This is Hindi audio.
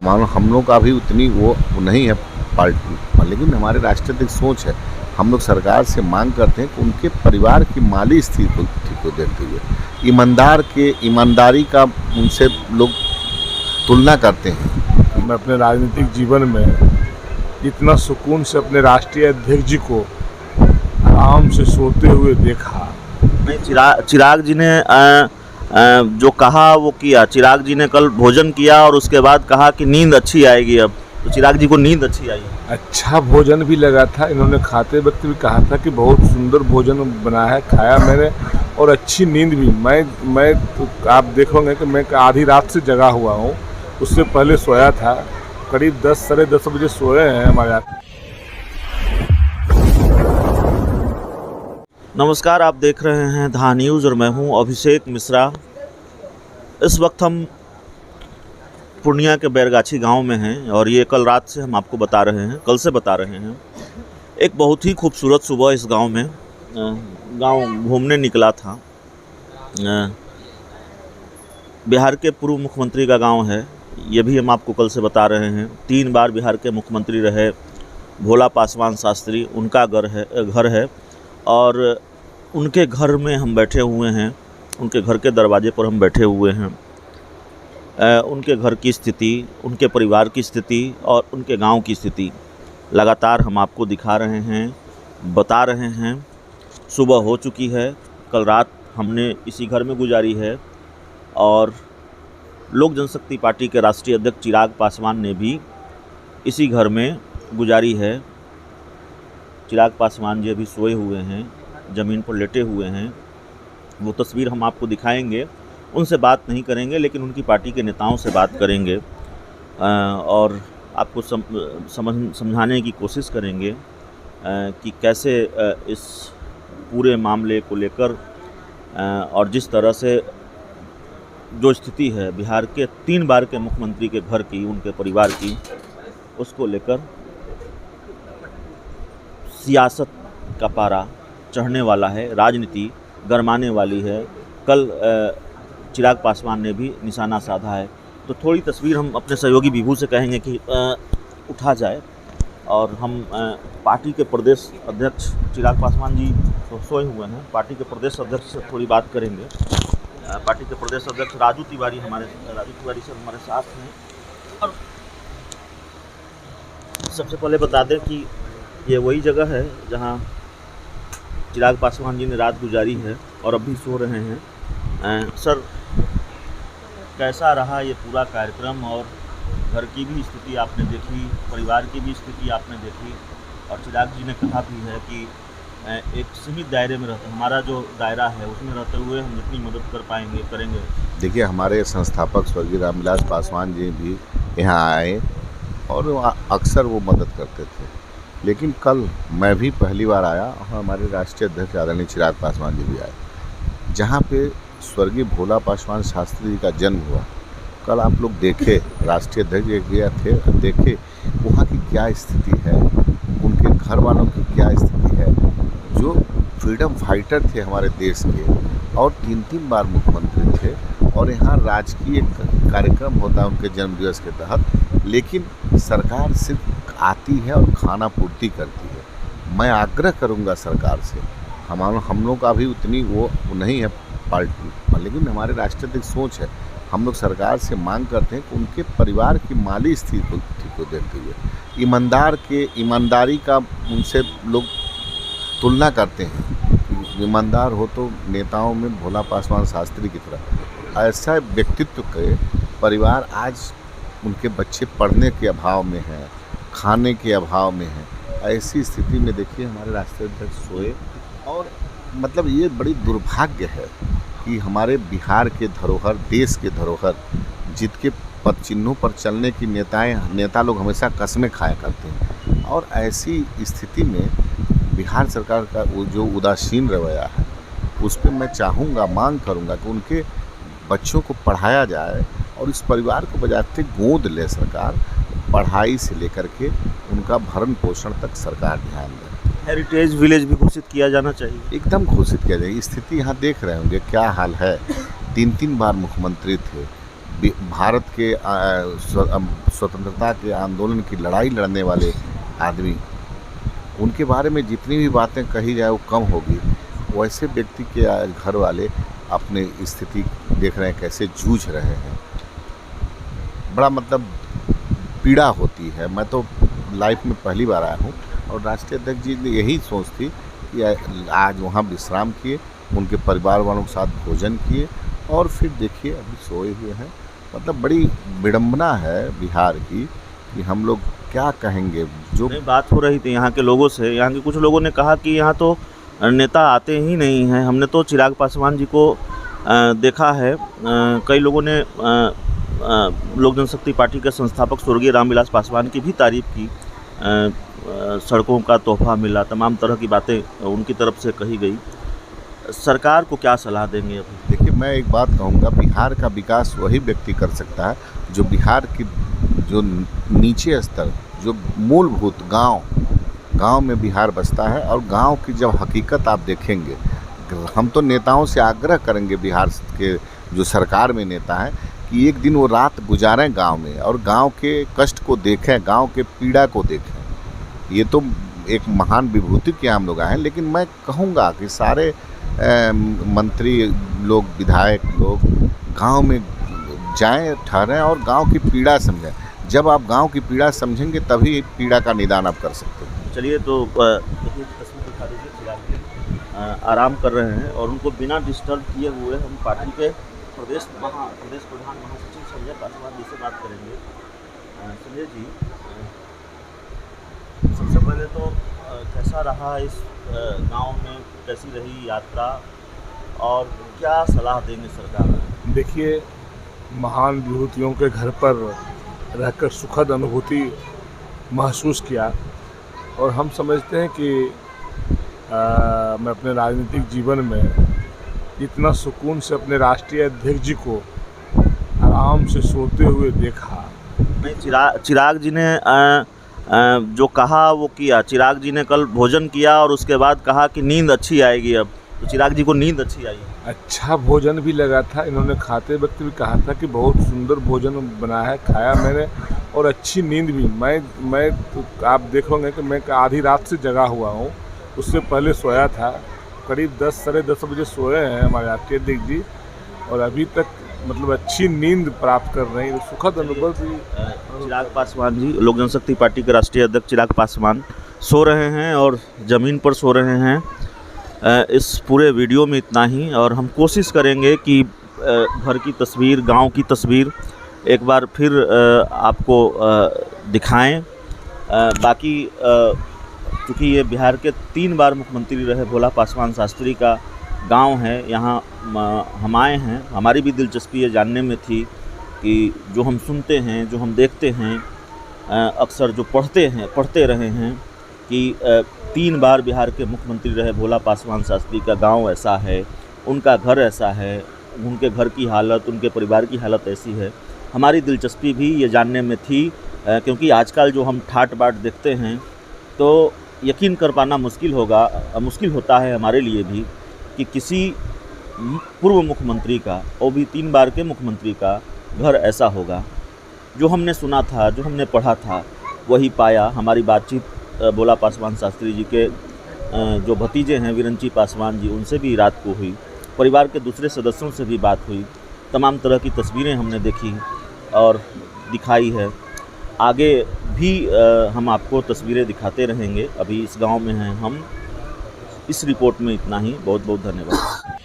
हम लोग का भी उतनी वो नहीं है पार्टी, लेकिन हमारे राष्ट्रवादी सोच है। हम लोग सरकार से मांग करते हैं कि उनके परिवार की माली स्थिति को देखते हुए ईमानदारी का उनसे लोग तुलना करते हैं। मैं अपने राजनीतिक जीवन में इतना सुकून से अपने राष्ट्रीय अध्यक्ष जी को आराम से सोते हुए देखा। नहीं, चिराग जी ने जो कहा वो किया। चिराग जी ने कल भोजन किया और उसके बाद कहा कि नींद अच्छी आएगी। अब तो चिराग जी को नींद अच्छी आई। अच्छा भोजन भी लगा था, इन्होंने खाते वक्त भी कहा था कि बहुत सुंदर भोजन बना है, खाया मैंने, और अच्छी नींद भी। मैं तो आप देखोगे कि मैं आधी रात से जगा हुआ हूँ, उससे पहले सोया था। करीब 10 साढ़े 10 बजे सोए हैं हमारे यहाँ। नमस्कार, आप देख रहे हैं धा न्यूज़ और मैं हूं अभिषेक मिश्रा। इस वक्त हम पूर्णिया के बैरगाछी गांव में हैं और ये कल रात से हम आपको बता रहे हैं, कल से बता रहे हैं। एक बहुत ही खूबसूरत सुबह इस गांव में, गांव घूमने निकला था। बिहार के पूर्व मुख्यमंत्री का गांव है, ये भी हम आपको कल से बता रहे हैं। 3 बार बिहार के मुख्यमंत्री रहे भोला पासवान शास्त्री, उनका घर है और उनके घर में हम बैठे हुए हैं, उनके घर के दरवाजे पर हम बैठे हुए हैं। उनके घर की स्थिति, उनके परिवार की स्थिति और उनके गांव की स्थिति लगातार हम आपको दिखा रहे हैं, बता रहे हैं। सुबह हो चुकी है, कल रात हमने इसी घर में गुजारी है और लोक जनशक्ति पार्टी के राष्ट्रीय अध्यक्ष चिराग पासवान ने भी इसी घर में गुजारी है। चिराग पासवान जी अभी सोए हुए हैं, ज़मीन पर लेटे हुए हैं। वो तस्वीर हम आपको दिखाएंगे। उनसे बात नहीं करेंगे लेकिन उनकी पार्टी के नेताओं से बात करेंगे और आपको समझाने की कोशिश करेंगे कि कैसे इस पूरे मामले को लेकर और जिस तरह से जो स्थिति है बिहार के 3 बार के मुख्यमंत्री के घर की, उनके परिवार की, उसको लेकर सियासत का पारा चढ़ने वाला है, राजनीति गरमाने वाली है। कल चिराग पासवान ने भी निशाना साधा है। तो थोड़ी तस्वीर हम अपने सहयोगी विभू से कहेंगे कि उठा जाए और हम पार्टी के प्रदेश अध्यक्ष चिराग पासवान जी तो सोए हुए हैं, पार्टी के प्रदेश अध्यक्ष से थोड़ी बात करेंगे। पार्टी के प्रदेश अध्यक्ष राजू तिवारी सर हमारे साथ हैं। और सबसे पहले बता दें कि ये वही जगह है जहां चिराग पासवान जी ने रात गुजारी है और अभी सो रहे हैं। सर, कैसा रहा ये पूरा कार्यक्रम? और घर की भी स्थिति आपने देखी, परिवार की भी स्थिति आपने देखी और चिराग जी ने कहा भी है कि एक सीमित दायरे में रहते, हमारा जो दायरा है उसमें रहते हुए हम जितनी मदद कर पाएंगे करेंगे। देखिए, हमारे संस्थापक स्वर्गीय रामविलास पासवान जी भी यहाँ आए और अक्सर वो मदद करते थे, लेकिन कल मैं भी पहली बार आया और हमारे राष्ट्रीय अध्यक्ष आदरणीय चिराग पासवान जी भी आए, जहाँ पे स्वर्गीय भोला पासवान शास्त्री जी का जन्म हुआ। कल आप लोग देखे, राष्ट्रीय अध्यक्ष गए थे, देखे वहाँ की क्या स्थिति है, उनके घर वालों की क्या स्थिति है, जो फ्रीडम फाइटर थे हमारे देश के और 3 बार मुख्यमंत्री थे और यहाँ राजकीय कार्यक्रम होता है उनके जन्मदिवस के तहत, लेकिन सरकार सिर्फ आती है और खाना पूर्ति करती है। मैं आग्रह करूँगा सरकार से, हम लोग का भी उतनी वो नहीं है पार्टी, लेकिन हमारे राष्ट्रवादी सोच है। हम लोग सरकार से मांग करते हैं कि उनके परिवार की माली स्थिति को देखते हुए ईमानदारी का उनसे लोग तुलना करते हैं। ईमानदार हो तो नेताओं में भोला पासवान शास्त्री की तरह ऐसा व्यक्तित्व के परिवार आज उनके बच्चे पढ़ने के अभाव में हैं, खाने के अभाव में हैं। ऐसी स्थिति में देखिए हमारे राष्ट्रीय अध्यक्ष सोए और मतलब ये बड़ी दुर्भाग्य है कि हमारे बिहार के धरोहर, देश के धरोहर, जिसके पद चिन्हों पर चलने की नेता लोग हमेशा कस्में खाया करते हैं और ऐसी स्थिति में बिहार सरकार का वो जो उदासीन रवैया है उस पर मैं चाहूँगा, मांग करूँगा कि उनके बच्चों को पढ़ाया जाए और इस परिवार को बजाते गोद ले सरकार, पढ़ाई से लेकर के उनका भरण पोषण तक सरकार ध्यान दे। हेरिटेज विलेज भी घोषित किया जाना चाहिए, एकदम घोषित किया जाए। स्थिति यहाँ देख रहे होंगे क्या हाल है। 3 बार मुख्यमंत्री थे, भारत के स्वतंत्रता के आंदोलन की लड़ाई लड़ने वाले आदमी, उनके बारे में जितनी भी बातें कही जाए वो कम होगी। वैसे व्यक्ति के घर वाले अपनी स्थिति देख रहे हैं, कैसे जूझ रहे हैं। बड़ा मतलब पीड़ा होती है। मैं तो लाइफ में पहली बार आया हूँ और राष्ट्रीय अध्यक्ष जी ने यही सोच थी कि आज वहाँ विश्राम किए, उनके परिवार वालों के साथ भोजन किए और फिर देखिए अभी सोए हुए हैं। मतलब बड़ी विडंबना है बिहार की कि हम लोग क्या कहेंगे। जो नहीं, बात हो रही थी यहाँ के लोगों से, यहाँ के कुछ लोगों ने कहा कि यहाँ तो नेता आते ही नहीं हैं। हमने तो चिराग पासवान जी को देखा है। कई लोगों ने लोक जनशक्ति पार्टी के संस्थापक स्वर्गीय रामविलास पासवान की भी तारीफ की। सड़कों का तोहफा मिला, तमाम तरह की बातें उनकी तरफ से कही गई। सरकार को क्या सलाह देंगे अभी? देखिए, मैं एक बात कहूँगा, बिहार का विकास वही व्यक्ति कर सकता है जो बिहार की जो नीचे स्तर, जो मूलभूत गांव में बिहार बसता है। और गांव की जब हकीकत आप देखेंगे, हम तो नेताओं से आग्रह करेंगे, बिहार के जो सरकार में नेता हैं, कि एक दिन वो रात गुजारें गांव में और गांव के कष्ट को देखें, गांव के पीड़ा को देखें। ये तो एक महान विभूति के हम लोग आए हैं, लेकिन मैं कहूँगा कि सारे मंत्री लोग, विधायक लोग गांव में जाएं, ठहरें और गांव की पीड़ा समझें। जब आप गांव की पीड़ा समझेंगे तभी पीड़ा का निदान आप कर सकते हैं। चलिए, तो देखिए तस्वीर दिखा दीजिए। चिराग जी आराम कर रहे हैं और उनको बिना डिस्टर्ब किए हुए हम पार्टी के प्रदेश प्रधान महासचिव संजय पासवान जी से बात करेंगे। संजय जी, सबसे पहले तो कैसा रहा इस गांव में, कैसी रही यात्रा और क्या सलाह देंगे सरकार को? देखिए, महान विभूतियों के घर पर रहकर सुखद अनुभूति महसूस किया और हम समझते हैं कि मैं अपने राजनीतिक जीवन में इतना सुकून से अपने राष्ट्रीय अध्यक्ष जी को आराम से सोते हुए देखा। नहीं, चिराग जी ने जो कहा वो किया। चिराग जी ने कल भोजन किया और उसके बाद कहा कि नींद अच्छी आएगी। अब तो चिराग जी को नींद अच्छी आई। अच्छा भोजन भी लगा था। इन्होंने खाते वक्त भी कहा था कि बहुत सुंदर भोजन बना है, खाया मैंने और अच्छी नींद भी। मैं तो आप देखोगे कि मैं आधी रात से जगा हुआ हूँ, उससे पहले सोया था। करीब 10 साढ़े 10 बजे सोए हैं हमारे राष्ट्रीय अध्यक्ष जी और अभी तक मतलब अच्छी नींद प्राप्त कर रहे हैं। सुखद अनुभव भी। चिराग पासवान जी, लोक जनशक्ति पार्टी के राष्ट्रीय अध्यक्ष चिराग पासवान सो रहे हैं और ज़मीन पर सो रहे हैं। इस पूरे वीडियो में इतना ही और हम कोशिश करेंगे कि घर की तस्वीर, गांव की तस्वीर एक बार फिर आपको दिखाएं। बाकी चूँकि ये बिहार के 3 बार मुख्यमंत्री रहे भोला पासवान शास्त्री का गांव है, यहाँ हम आए हैं। हमारी भी दिलचस्पी ये जानने में थी कि जो हम सुनते हैं, जो हम देखते हैं, अक्सर जो पढ़ते रहे हैं कि 3 बार बिहार के मुख्यमंत्री रहे भोला पासवान शास्त्री का गांव ऐसा है, उनका घर ऐसा है, उनके घर की हालत, उनके परिवार की हालत ऐसी है। हमारी दिलचस्पी भी ये जानने में थी, क्योंकि आजकल जो हम ठाट बाट देखते हैं तो यकीन कर पाना मुश्किल होता है हमारे लिए भी कि किसी पूर्व मुख्यमंत्री का, और भी 3 बार के मुख्यमंत्री का घर ऐसा होगा। जो हमने सुना था, जो हमने पढ़ा था, वही पाया। हमारी बातचीत भोला पासवान शास्त्री जी के जो भतीजे हैं विरंची पासवान जी, उनसे भी रात को हुई। परिवार के दूसरे सदस्यों से भी बात हुई। तमाम तरह की तस्वीरें हमने देखी और दिखाई है। आगे भी हम आपको तस्वीरें दिखाते रहेंगे। अभी इस गांव में हैं हम। इस रिपोर्ट में इतना ही। बहुत बहुत धन्यवाद।